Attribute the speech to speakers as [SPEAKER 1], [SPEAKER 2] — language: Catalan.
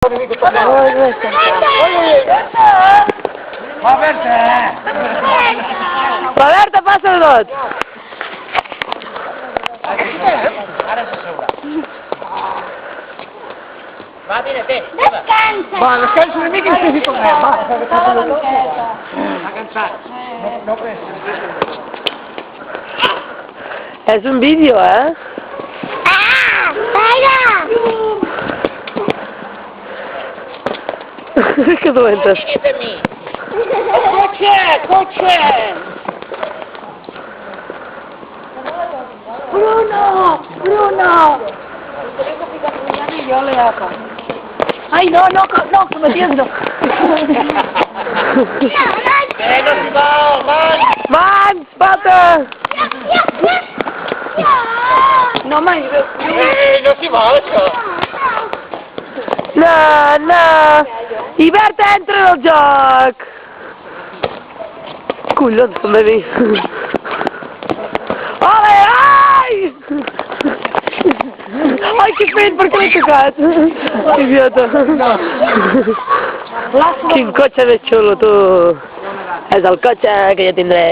[SPEAKER 1] Va Berta!
[SPEAKER 2] Va Berta, passa el got!
[SPEAKER 1] Ara s'asseurà. Va, vine, té.
[SPEAKER 3] Descansa!
[SPEAKER 1] Va, descansa una mica i després hi tornem. Va, està cansat. No pensa.
[SPEAKER 2] És un vídeo, eh?
[SPEAKER 3] Ah! Aire!
[SPEAKER 2] Que dolentes.
[SPEAKER 1] Cotxe, cotxe!
[SPEAKER 3] Bruno! Bruno!
[SPEAKER 4] Yo le hago.
[SPEAKER 3] Ay, no, que me entiendo.
[SPEAKER 1] No s'hi val, man!
[SPEAKER 2] Mans, pata!
[SPEAKER 3] No, mai,
[SPEAKER 1] No s'hi val, això.
[SPEAKER 2] No, no! I Berta entra en el joc! Collons, també vi. Ole, ai! Ai, que fet, per què l'he tocat? Idiota. Quin cotxe més xulo, tu. És el cotxe que jo tindré.